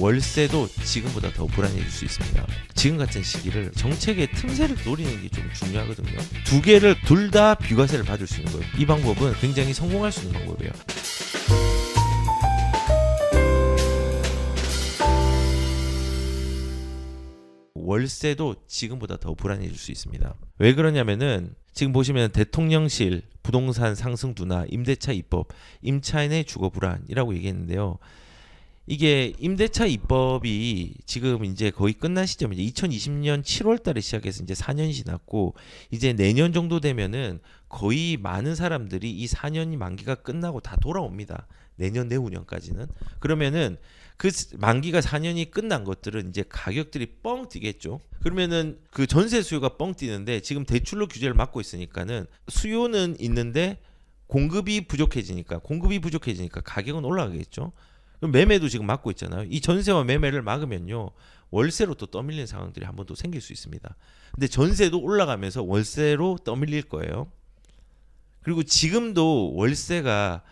월세도 지금보다 더 불안해질 수 있습니다. 지금 같은 시기를 정책의 틈새를 노리는 게 좀 중요하거든요. 두 개를 둘 다 비과세를 받을 수 있는 거예요. 이 방법은 굉장히 성공할 수 있는 방법이에요. 월세도 지금보다 더 불안해질 수 있습니다. 왜 그러냐면은 지금 보시면 대통령실 부동산 상승 둔화, 임대차 입법, 임차인의 주거 불안이라고 얘기했는데요. 이게 임대차 입법이 지금 이제 거의 끝난 시점이죠. 2020년 7월 달에 시작해서 이제 4년이 지났고 이제 내년 정도 되면은 거의 많은 사람들이 이 4년이 만기가 끝나고 다 돌아옵니다. 내년 내후년까지는. 그러면은 그 만기가 4년이 끝난 것들은 이제 가격들이 뻥 뛰겠죠. 그러면은 그 전세 수요가 뻥 뛰는데 지금 대출로 규제를 막고 있으니까는 수요는 있는데 공급이 부족해지니까 가격은 올라가겠죠. 그럼 매매도 지금 막고 있잖아요. 이 전세와 매매를 막으면요 월세로 또 떠밀리는 상황들이 한 번 또 생길 수 있습니다. 근데 전세도 올라가면서 월세로 떠밀릴 거예요. 그리고 지금도 월세가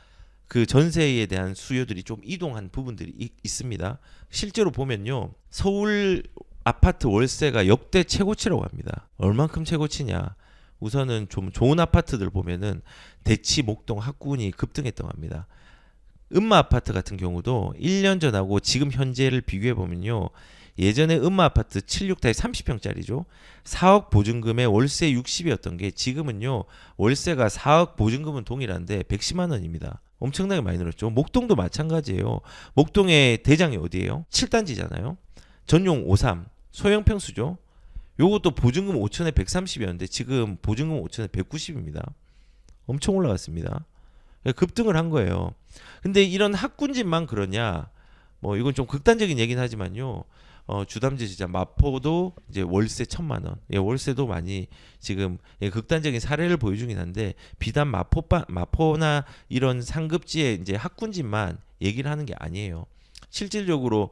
그 전세에 대한 수요들이 좀 이동한 부분들이 있습니다. 실제로 보면요 서울 아파트 월세가 역대 최고치라고 합니다. 얼만큼 최고치냐? 우선은 좀 좋은 아파트들 보면은 대치, 목동, 학군이 급등했다고 합니다. 음마 아파트 같은 경우도 1년 전하고 지금 현재를 비교해 보면요. 예전에 음마 아파트 76타입 30평짜리죠. 4억 보증금에 월세 60이었던 게 지금은요. 월세가 4억 보증금은 동일한데 110만 원입니다. 엄청나게 많이 늘었죠. 목동도 마찬가지예요. 목동의 대장이 어디예요? 7단지잖아요. 전용 53 소형 평수죠. 요것도 보증금 5천에 130이었는데 지금 보증금 5천에 190입니다. 엄청 올라갔습니다. 급등을 한 거예요. 근데 이런 학군집만 그러냐? 뭐 이건 좀 극단적인 얘기는 하지만요. 주담지 진짜 마포도 이제 월세 1,000만 원. 예, 월세도 많이 지금 극단적인 사례를 보여주긴 한데 비단 마포나 이런 상급지의 이제 학군집만 얘기를 하는 게 아니에요. 실질적으로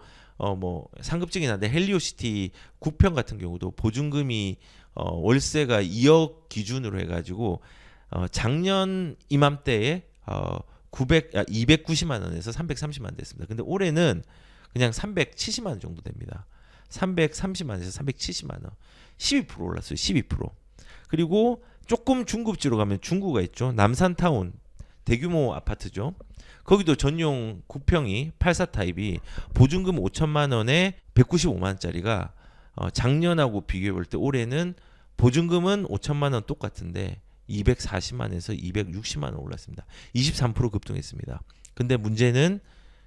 뭐 상급지긴 한데 헬리오시티 9평 같은 경우도 보증금이 월세가 2억 기준으로 해가지고 작년 이맘때에 290만 원에서 330만 원 됐습니다. 근데 올해는 그냥 370만 원 정도 됩니다. 330만 원에서 370만 원. 12% 올랐어요. 12%. 그리고 조금 중급지로 가면 중구가 있죠. 남산타운 대규모 아파트죠. 거기도 전용 9평이 84 타입이 보증금 5천만 원에 195만 원짜리가 작년하고 비교해 볼 때 올해는 보증금은 5천만 원 똑같은데 240만에서 260만 원 올랐습니다. 23% 급등했습니다. 근데 문제는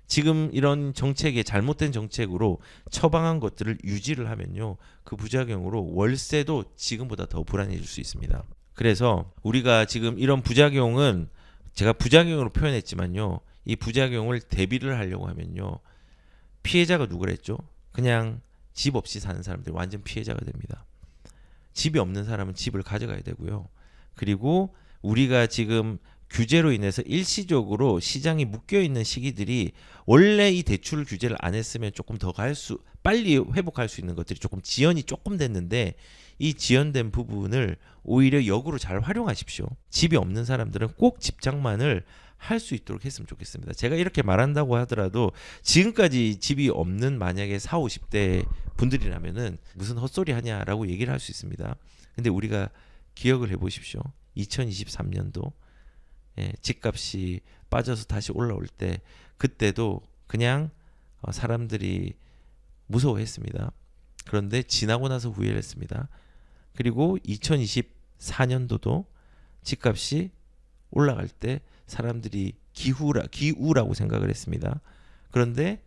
지금 이런 정책에 잘못된 정책으로 처방한 것들을 유지를 하면요. 그 부작용으로 월세도 지금보다 더 불안해질 수 있습니다. 그래서 우리가 지금 이런 부작용은 제가 부작용으로 표현했지만요. 이 부작용을 대비를 하려고 하면요. 피해자가 누구랬죠? 그냥 집 없이 사는 사람들이 완전 피해자가 됩니다. 집이 없는 사람은 집을 가져가야 되고요. 그리고 우리가 지금 규제로 인해서 일시적으로 시장이 묶여 있는 시기들이 원래 이 대출 규제를 안 했으면 조금 더 빨리 회복할 수 있는 것들이 조금 지연이 조금 됐는데 이 지연된 부분을 오히려 역으로 잘 활용하십시오. 집이 없는 사람들은 꼭 집장만을 할 수 있도록 했으면 좋겠습니다. 제가 이렇게 말한다고 하더라도 지금까지 집이 없는 만약에 40, 50대 분들이라면은 무슨 헛소리 하냐라고 얘기를 할 수 있습니다. 근데 우리가 기억을 해보십시오. 2023년도 집값이 빠져서 다시 올라올 때 그때도 그냥 사람들이 무서워했습니다. 그런데 지나고 나서 후회를 했습니다. 그리고 2024년도도 집값이 올라갈 때 사람들이 기우라고 생각을 했습니다. 그런데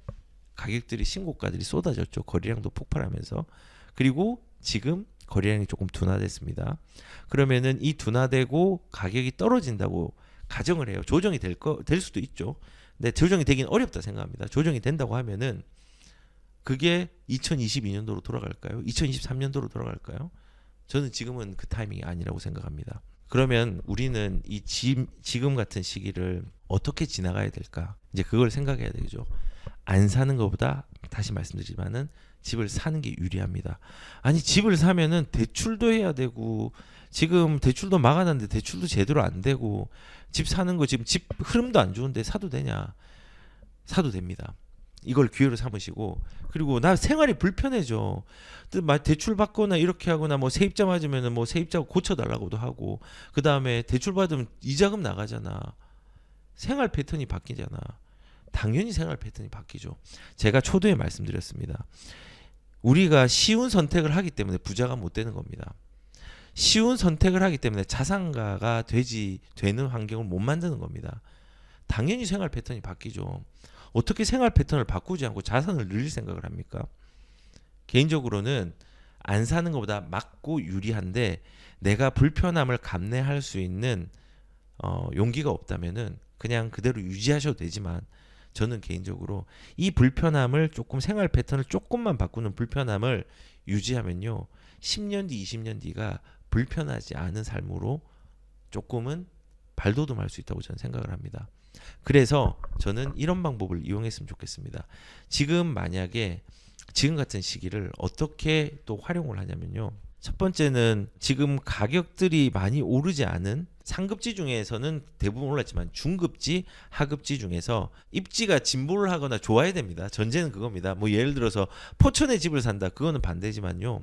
가격들이 신고가들이 쏟아졌죠. 거래량도 폭발하면서. 그리고 지금 거래량이 조금 둔화됐습니다. 그러면은 이 둔화되고 가격이 떨어진다고 가정을 해요. 조정이 될 수도 있죠. 근데 조정이 되긴 어렵다 생각합니다. 조정이 된다고 하면은 그게 2022년도로 돌아갈까요? 2023년도로 돌아갈까요? 저는 지금은 그 타이밍이 아니라고 생각합니다. 그러면 우리는 이 지금 같은 시기를 어떻게 지나가야 될까? 이제 그걸 생각해야 되죠. 안 사는 것보다 다시 말씀드리지만은 집을 사는 게 유리합니다. 아니 집을 사면은 대출도 해야 되고 지금 대출도 막아놨는데 대출도 제대로 안 되고 집 사는 거 지금 집 흐름도 안 좋은데 사도 되냐? 사도 됩니다. 이걸 기회로 삼으시고, 그리고 나 생활이 불편해져. 대출 받거나 이렇게 하거나 뭐 세입자 맞으면은 뭐 세입자 고쳐달라고도 하고, 그 다음에 대출 받으면 이자금 나가잖아. 생활 패턴이 바뀌잖아. 당연히 생활 패턴이 바뀌죠. 제가 초두에 말씀드렸습니다. 우리가 쉬운 선택을 하기 때문에 부자가 못 되는 겁니다. 쉬운 선택을 하기 때문에 자산가가 되는 환경을 못 만드는 겁니다. 당연히 생활 패턴이 바뀌죠. 어떻게 생활 패턴을 바꾸지 않고 자산을 늘릴 생각을 합니까? 개인적으로는 안 사는 것보다 맞고 유리한데, 내가 불편함을 감내할 수 있는 용기가 없다면은 그냥 그대로 유지하셔도 되지만, 저는 개인적으로 이 불편함을 조금, 생활 패턴을 조금만 바꾸는 불편함을 유지하면요, 10년 뒤 20년 뒤가 불편하지 않은 삶으로 조금은 발돋움할 수 있다고 저는 생각을 합니다. 그래서 저는 이런 방법을 이용했으면 좋겠습니다. 지금 만약에 지금 같은 시기를 어떻게 또 활용을 하냐면요, 첫 번째는 지금 가격들이 많이 오르지 않은 상급지 중에서는 대부분 올랐지만 중급지, 하급지 중에서 입지가 진보를 하거나 좋아야 됩니다. 전제는 그겁니다. 뭐 예를 들어서 포천에 집을 산다, 그거는 반대지만요,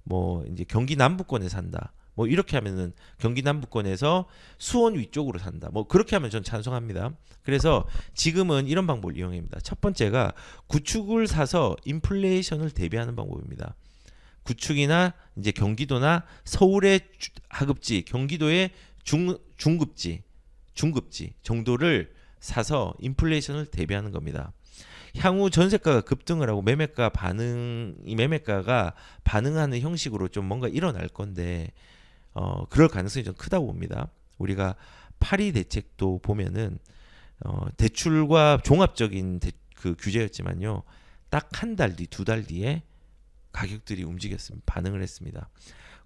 뭐 이제 경기 남부권에 산다, 뭐 이렇게 하면은 경기 남부권에서 수원 위쪽으로 산다, 뭐 그렇게 하면 전 찬성합니다. 그래서 지금은 이런 방법을 이용합니다. 첫 번째가 구축을 사서 인플레이션을 대비하는 방법입니다. 구축이나 이제 경기도나 서울의 하급지, 경기도의 중급지 정도를 사서 인플레이션을 대비하는 겁니다. 향후 전세가가 급등을 하고 매매가가 반응하는 형식으로 좀 뭔가 일어날 건데, 그럴 가능성이 좀 크다고 봅니다. 우리가 파리 대책도 보면은 대출과 종합적인 그 규제였지만요, 딱 한 달 뒤, 두 달 뒤에 가격들이 움직였습니다. 반응을 했습니다.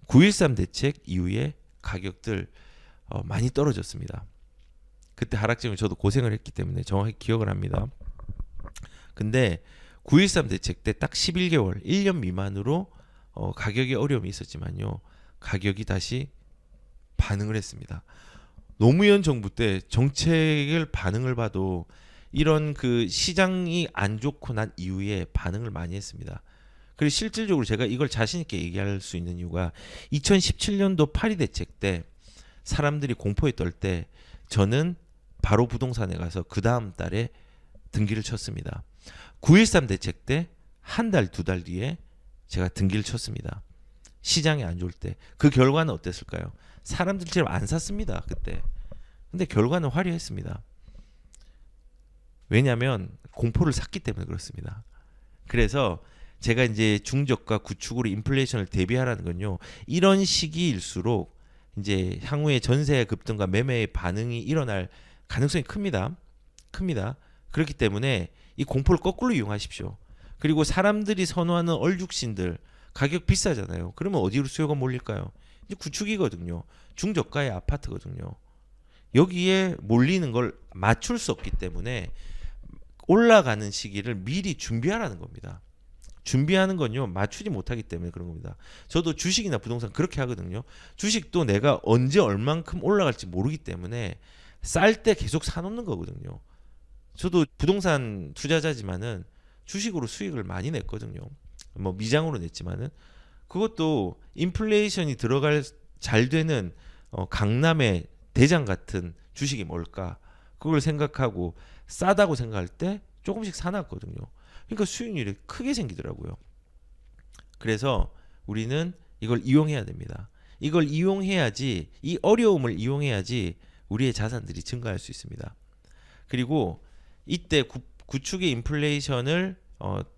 9.13 대책 이후에 가격들 많이 떨어졌습니다. 그때 하락장을 저도 고생을 했기 때문에 정확히 기억을 합니다. 근데 9.13 대책 때 딱 11개월, 1년 미만으로 가격에 어려움이 있었지만요, 가격이 다시 반응을 했습니다. 노무현 정부 때 정책을 반응을 봐도 이런 그 시장이 안 좋고 난 이후에 반응을 많이 했습니다. 그리고 실질적으로 제가 이걸 자신 있게 얘기할 수 있는 이유가 2017년도 파리 대책 때 사람들이 공포에 떨 때 저는 바로 부동산에 가서 그 다음 달에 등기를 쳤습니다. 9.13 대책 때 한 달, 두 달 뒤에 제가 등기를 쳤습니다. 시장이 안 좋을 때. 그 결과는 어땠을까요? 사람들처럼 안 샀습니다, 그때. 근데 결과는 화려했습니다. 왜냐하면 공포를 샀기 때문에 그렇습니다. 그래서 제가 이제 중저가 구축으로 인플레이션을 대비하라는 건요, 이런 시기일수록 이제 향후에 전세 급등과 매매의 반응이 일어날 가능성이 큽니다. 그렇기 때문에 이 공포를 거꾸로 이용하십시오. 그리고 사람들이 선호하는 얼죽신들 가격 비싸잖아요. 그러면 어디로 수요가 몰릴까요? 이제 구축이거든요. 중저가의 아파트거든요. 여기에 몰리는 걸 맞출 수 없기 때문에 올라가는 시기를 미리 준비하라는 겁니다. 준비하는 건요, 맞추지 못하기 때문에 그런 겁니다. 저도 주식이나 부동산 그렇게 하거든요. 주식도 내가 언제 얼만큼 올라갈지 모르기 때문에 쌀 때 계속 사놓는 거거든요. 저도 부동산 투자자지만은 주식으로 수익을 많이 냈거든요. 뭐 미장으로 냈지만은 그것도 인플레이션이 들어갈 잘 되는 강남의 대장 같은 주식이 뭘까? 그걸 생각하고 싸다고 생각할 때 조금씩 사놨거든요. 그러니까 수익률이 크게 생기더라고요. 그래서 우리는 이걸 이용해야 됩니다. 이걸 이용해야지, 이 어려움을 이용해야지 우리의 자산들이 증가할 수 있습니다. 그리고 이때 구축의 인플레이션을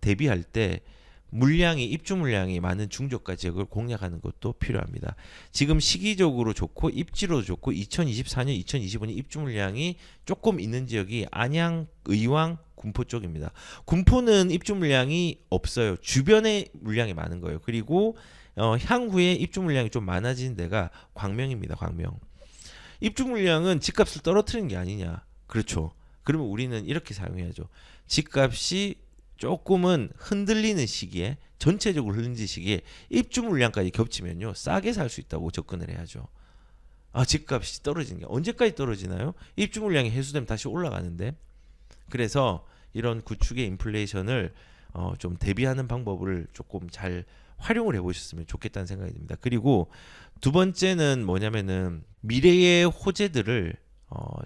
대비할 때 입주 물량이 많은 중저가 지역을 공략하는 것도 필요합니다. 지금 시기적으로 좋고 입지로 좋고 2024년, 2025년 입주 물량이 조금 있는 지역이 안양, 의왕, 군포 쪽입니다. 군포는 입주 물량이 없어요. 주변에 물량이 많은 거예요. 그리고 향후에 입주 물량이 좀 많아지는 데가 광명입니다. 광명. 입주 물량은 집값을 떨어뜨리는 게 아니냐. 그렇죠. 그러면 우리는 이렇게 사용해야죠. 집값이 조금은 흔들리는 시기에, 전체적으로 흔들리는 시기에 입주 물량까지 겹치면요, 싸게 살 수 있다고 접근을 해야죠. 집값이 떨어지는 게 언제까지 떨어지나요? 입주 물량이 해소되면 다시 올라가는데. 그래서 이런 구축의 인플레이션을 좀 대비하는 방법을 조금 잘 활용을 해보셨으면 좋겠다는 생각이 듭니다. 그리고 두 번째는 뭐냐면은 미래의 호재들을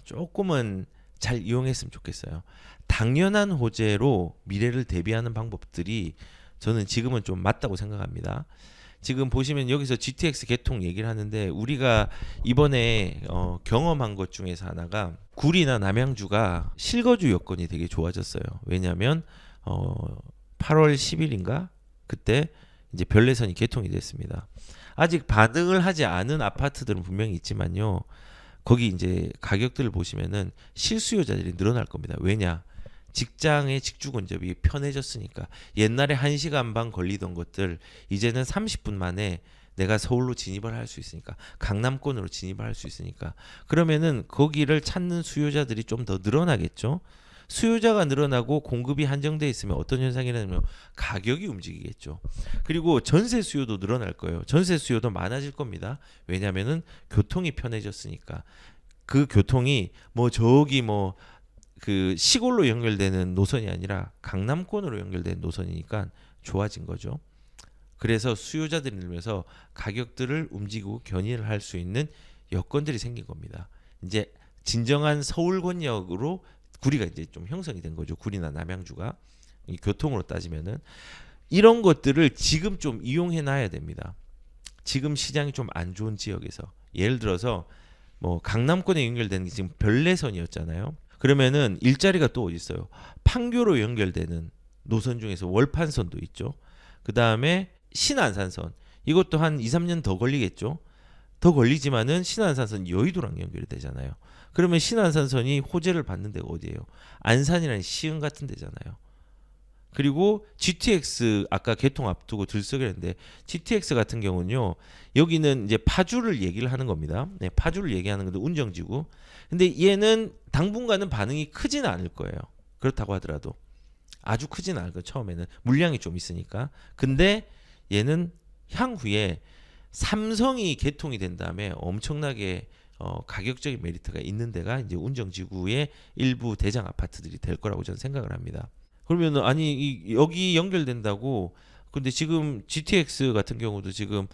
조금은 잘 이용했으면 좋겠어요. 당연한 호재로 미래를 대비하는 방법들이 저는 지금은 좀 맞다고 생각합니다. 지금 보시면 여기서 GTX 개통 얘기를 하는데 우리가 이번에 경험한 것 중에서 하나가 구리나 남양주가 실거주 여건이 되게 좋아졌어요. 왜냐하면 8월 10일인가 그때 이제 별내선이 개통이 됐습니다. 아직 반응을 하지 않은 아파트들은 분명히 있지만요. 거기 이제 가격들을 보시면은 실수요자들이 늘어날 겁니다. 왜냐? 직장의 직주 근접이 편해졌으니까. 옛날에 1시간 반 걸리던 것들 이제는 30분 만에 내가 서울로 진입을 할 수 있으니까, 강남권으로 진입을 할 수 있으니까, 그러면은 거기를 찾는 수요자들이 좀 더 늘어나겠죠. 수요자가 늘어나고 공급이 한정돼 있으면 어떤 현상이 일어나냐면 가격이 움직이겠죠. 그리고 전세 수요도 늘어날 거예요. 전세 수요도 많아질 겁니다. 왜냐하면은 교통이 편해졌으니까. 그 교통이 뭐 저기 뭐 그 시골로 연결되는 노선이 아니라 강남권으로 연결된 노선이니까 좋아진 거죠. 그래서 수요자들이 늘면서 가격들을 움직이고 견인을 할 수 있는 여건들이 생긴 겁니다. 이제 진정한 서울 권역으로 구리가 이제 좀 형성이 된 거죠. 구리나 남양주가 이 교통으로 따지면은 이런 것들을 지금 좀 이용해 놔야 됩니다. 지금 시장이 좀 안 좋은 지역에서 예를 들어서 뭐 강남권에 연결되는 게 지금 별내선이었잖아요. 그러면은 일자리가 또 어디 있어요? 판교로 연결되는 노선 중에서 월판선도 있죠. 그 다음에 신안산선 이것도 한 2, 3년 더 걸리겠죠. 더 걸리지만은 신안산선 여의도랑 연결이 되잖아요. 그러면 신안산선이 호재를 받는 데가 어디예요? 안산이라는 시흥 같은 데잖아요. 그리고 GTX 아까 개통 앞두고 들썩이는데 GTX 같은 경우는요. 여기는 이제 파주를 얘기를 하는 겁니다. 네, 파주를 얘기하는 건데 운정지구. 근데 얘는 당분간은 반응이 크지는 않을 거예요. 그렇다고 하더라도 아주 크지는 않을 거예요. 처음에는 물량이 좀 있으니까. 근데 얘는 향후에 삼성이 개통이 된 다음에 엄청나게 가격적인 메리트가 있는 데가 이제 운정지구의 일부 대장 아파트들이 될 거라고 저는 생각을 합니다. 그러면 아니 여기 연결된다고 근데 지금 GTX 같은 경우도 지금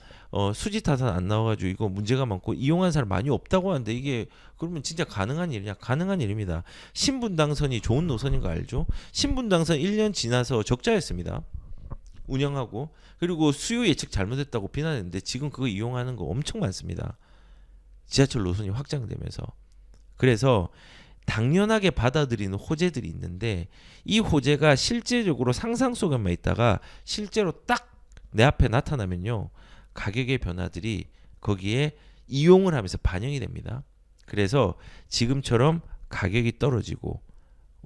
수지 타산 안 나와가지고 이거 문제가 많고 이용한 사람 많이 없다고 하는데 이게 그러면 진짜 가능한 일이냐? 가능한 일입니다. 신분당선이 좋은 노선인 거 알죠? 신분당선 1년 지나서 적자였습니다. 운영하고 그리고 수요 예측 잘못했다고 비난했는데 지금 그거 이용하는 거 엄청 많습니다. 지하철 노선이 확장되면서 그래서 당연하게 받아들이는 호재들이 있는데 이 호재가 실제적으로 상상 속에만 있다가 실제로 딱 내 앞에 나타나면요 가격의 변화들이 거기에 이용을 하면서 반영이 됩니다. 그래서 지금처럼 가격이 떨어지고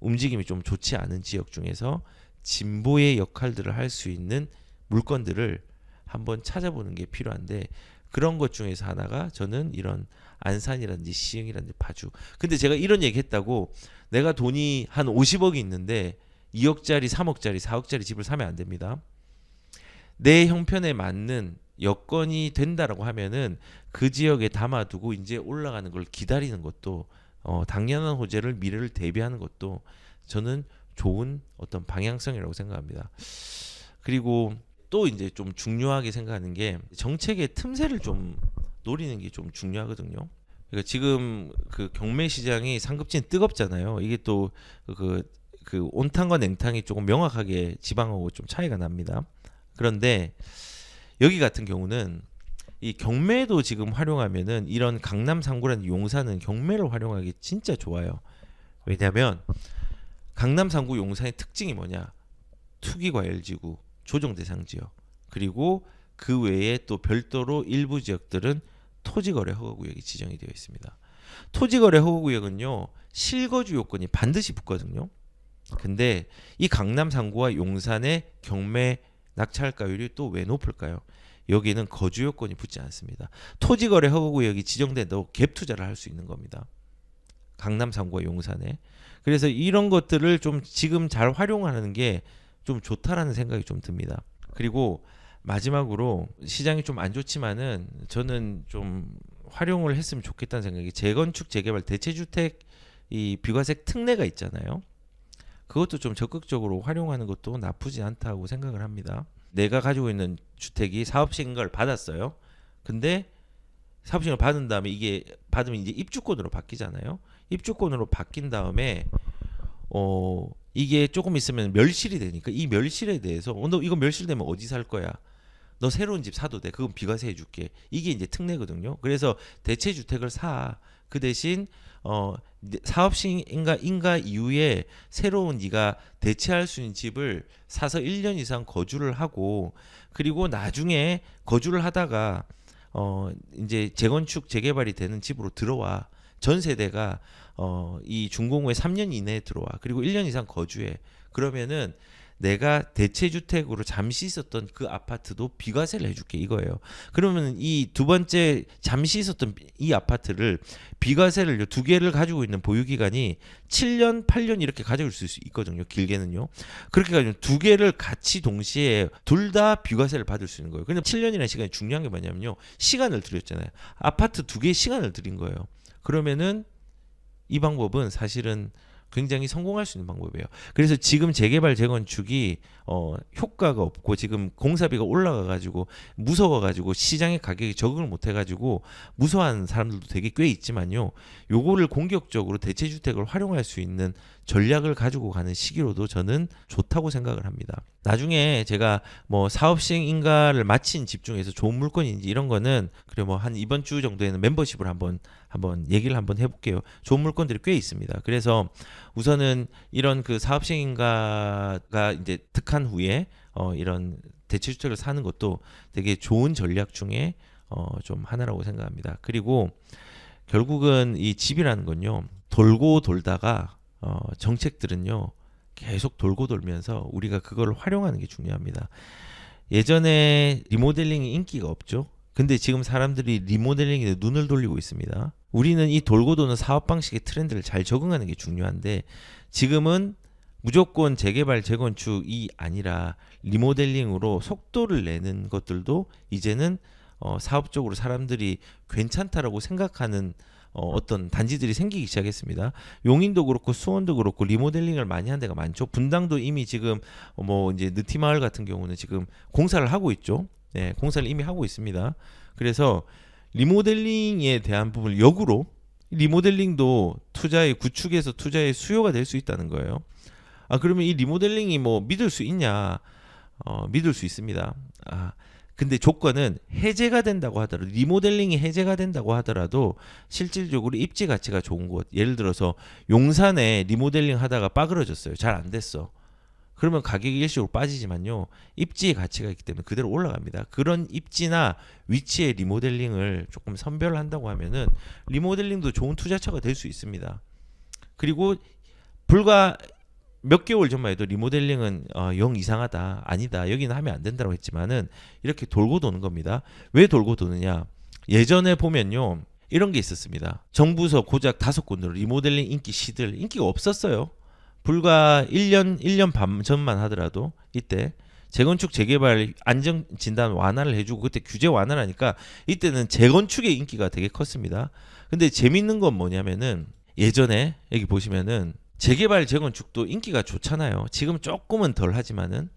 움직임이 좀 좋지 않은 지역 중에서 진보의 역할들을 할 수 있는 물건들을 한번 찾아보는 게 필요한데 그런 것 중에서 하나가 저는 이런 안산이라든지 시흥이라든지 파주. 근데 제가 이런 얘기 했다고 내가 돈이 한 50억이 있는데 2억짜리, 3억짜리, 4억짜리 집을 사면 안 됩니다. 내 형편에 맞는 여건이 된다라고 하면은 그 지역에 담아두고 이제 올라가는 걸 기다리는 것도 당연한 호재를 미래를 대비하는 것도 저는 좋은 어떤 방향성이라고 생각합니다. 그리고 또 이제 좀 중요하게 생각하는 게 정책의 틈새를 좀 노리는 게 좀 중요하거든요. 그러니까 지금 그 경매 시장이 상급진 뜨겁잖아요. 이게 또 그 온탕과 냉탕이 조금 명확하게 지방하고 좀 차이가 납니다. 그런데 여기 같은 경우는 이 경매도 지금 활용하면은 이런 강남 상구라는 용산은 경매를 활용하기 진짜 좋아요. 왜냐하면 강남 상구 용산의 특징이 뭐냐? 투기과열지구, 조정대상 지역 그리고 그 외에 또 별도로 일부 지역들은 토지거래 허가구역이 지정이 되어 있습니다. 토지거래 허가구역은요 실거주 요건이 반드시 붙거든요. 근데 이 강남 상구와 용산의 경매 낙찰가율이 또 왜 높을까요? 여기는 거주 요건이 붙지 않습니다. 토지거래 허가구역이 지정된다고 갭 투자를 할 수 있는 겁니다. 강남 상구와 용산에. 그래서 이런 것들을 좀 지금 잘 활용하는 게 좀 좋다라는 생각이 좀 듭니다. 그리고 마지막으로 시장이 좀 안 좋지만은 저는 좀 활용을 했으면 좋겠다는 생각이 재건축 재개발 대체주택 이 비과세 특례가 있잖아요. 그것도 좀 적극적으로 활용하는 것도 나쁘지 않다고 생각을 합니다. 내가 가지고 있는 주택이 사업신고를 받았어요. 근데 사업신고를 받은 다음에 이게 받으면 이제 입주권으로 바뀌잖아요. 입주권으로 바뀐 다음에 이게 조금 있으면 멸실이 되니까 이 멸실에 대해서 너 이거 멸실되면 어디 살 거야? 너 새로운 집 사도 돼. 그건 비과세 해줄게. 이게 이제 특례거든요. 그래서 대체 주택을 사. 그 대신 사업인가 이후에 새로운 네가 대체할 수 있는 집을 사서 1년 이상 거주를 하고 그리고 나중에 거주를 하다가 이제 재건축 재개발이 되는 집으로 들어와. 전 세대가 이 준공후에 3년 이내에 들어와. 그리고 1년 이상 거주해. 그러면은 내가 대체 주택으로 잠시 있었던 그 아파트도 비과세를 해줄게 이거예요. 그러면 이 두 번째 잠시 있었던 이 아파트를 비과세를 두 개를 가지고 있는 보유 기간이 7년, 8년 이렇게 가져올 수 있거든요. 길게는요. 그렇게 가지고 두 개를 같이 동시에 둘 다 비과세를 받을 수 있는 거예요. 근데 7년이라는 시간이 중요한 게 뭐냐면요. 시간을 들였잖아요. 아파트 두 개의 시간을 들인 거예요. 그러면은 이 방법은 사실은 굉장히 성공할 수 있는 방법이에요. 그래서 지금 재개발 재건축이 효과가 없고 지금 공사비가 올라가가지고 무서워가지고 시장의 가격에 적응을 못해가지고 무서워하는 사람들도 되게 꽤 있지만요. 요거를 공격적으로 대체주택을 활용할 수 있는 전략을 가지고 가는 시기로도 저는 좋다고 생각을 합니다. 나중에 제가 뭐 사업 시행 인가를 마친 집 중에서 좋은 물건인지 이런 거는 그래 뭐 한 이번 주 정도에는 멤버십을 한번 얘기를 한번 해볼게요. 좋은 물건들이 꽤 있습니다. 그래서 우선은 이런 그 사업 시행 인가가 이제 득한 후에 이런 대체주택을 사는 것도 되게 좋은 전략 중에 좀 하나라고 생각합니다. 그리고 결국은 이 집이라는 건요 돌고 돌다가 정책들은요 계속 돌고 돌면서 우리가 그걸 활용하는 게 중요합니다. 예전에 리모델링이 인기가 없죠. 근데 지금 사람들이 리모델링에 눈을 돌리고 있습니다. 우리는 이 돌고 도는 사업 방식의 트렌드를 잘 적응하는 게 중요한데 지금은 무조건 재개발 재건축이 아니라 리모델링으로 속도를 내는 것들도 이제는 사업적으로 사람들이 괜찮다라고 생각하는 어떤 단지들이 생기기 시작했습니다. 용인도 그렇고 수원도 그렇고 리모델링을 많이 한 데가 많죠. 분당도 이미 지금 뭐 이제 느티마을 같은 경우는 지금 공사를 하고 있죠. 네, 공사를 이미 하고 있습니다. 그래서 리모델링에 대한 부분을 역으로 리모델링도 투자의 구축에서 투자의 수요가 될 수 있다는 거예요. 그러면 이 리모델링이 뭐 믿을 수 있냐? 믿을 수 있습니다. 근데 조건은 해제가 된다고 하더라도 리모델링이 해제가 된다고 하더라도 실질적으로 입지 가치가 좋은 곳 예를 들어서 용산에 리모델링 하다가 빠그러졌어요. 잘 안 됐어. 그러면 가격이 일시적으로 빠지지만요. 입지의 가치가 있기 때문에 그대로 올라갑니다. 그런 입지나 위치의 리모델링을 조금 선별한다고 하면은 리모델링도 좋은 투자처가 될 수 있습니다. 그리고 불과 몇 개월 전만 해도 리모델링은 영 이상하다 아니다 여기는 하면 안 된다고 했지만은 이렇게 돌고 도는 겁니다. 왜 돌고 도느냐? 예전에 보면요 이런 게 있었습니다. 정부서 고작 5군데로 리모델링 인기 시들 인기가 없었어요. 불과 1년 반 전만 하더라도 이때 재건축 재개발 안전 진단 완화를 해주고 그때 규제 완화를 하니까 이때는 재건축의 인기가 되게 컸습니다. 근데 재밌는 건 뭐냐면은 예전에 여기 보시면은 재개발 재건축도 인기가 좋잖아요. 지금 조금은 덜 하지만은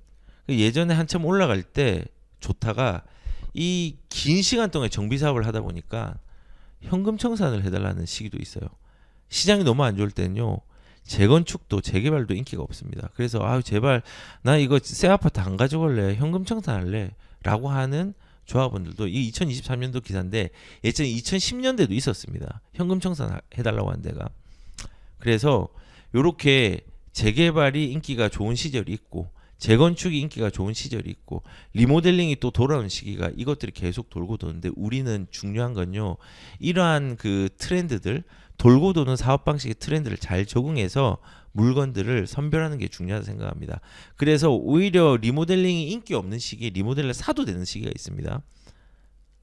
예전에 한참 올라갈 때 좋다가 이 긴 시간 동안 정비 사업을 하다 보니까 현금 청산을 해달라는 시기도 있어요. 시장이 너무 안 좋을 때는요. 재건축도 재개발도 인기가 없습니다. 그래서 제발 나 이거 새 아파트 안 가져갈래 현금 청산할래 라고 하는 조합원들도 이 2023년도 기사인데 예전에 2010년대도 있었습니다. 현금 청산 해달라고 한 데가. 그래서 요렇게 재개발이 인기가 좋은 시절이 있고 재건축이 인기가 좋은 시절이 있고 리모델링이 또 돌아오는 시기가 이것들이 계속 돌고 도는데 우리는 중요한 건요. 이러한 그 트렌드들 돌고 도는 사업 방식의 트렌드를 잘 적응해서 물건들을 선별하는 게 중요하다고 생각합니다. 그래서 오히려 리모델링이 인기 없는 시기에 리모델을 사도 되는 시기가 있습니다.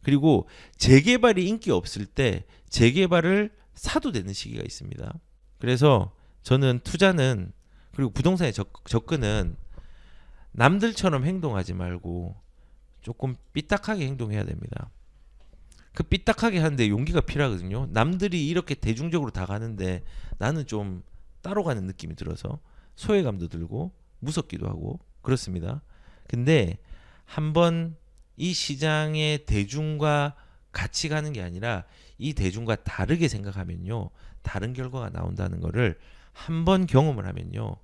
그리고 재개발이 인기 없을 때 재개발을 사도 되는 시기가 있습니다. 그래서 저는 투자는 그리고 부동산의 접근은 남들처럼 행동하지 말고 조금 삐딱하게 행동해야 됩니다. 그 삐딱하게 하는데 용기가 필요하거든요. 남들이 이렇게 대중적으로 다 가는데 나는 좀 따로 가는 느낌이 들어서 소외감도 들고 무섭기도 하고 그렇습니다. 근데 한번 이 시장의 대중과 같이 가는 게 아니라 이 대중과 다르게 생각하면요, 다른 결과가 나온다는 거를 한번 경험을 하면요,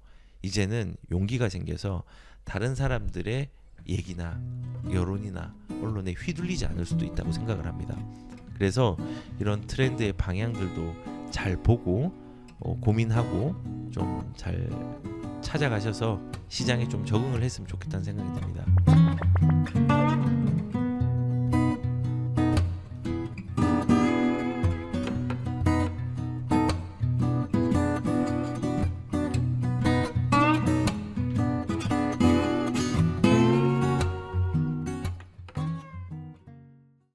이제는 용기가 생겨서 다른 사람들의 얘기나 여론이나 언론에 휘둘리지 않을 수도 있다고 생각을 합니다. 그래서 이런 트렌드의 방향들도 잘 보고 고민하고 좀 잘 찾아가셔서 시장에 좀 적응을 했으면 좋겠다는 생각이 듭니다.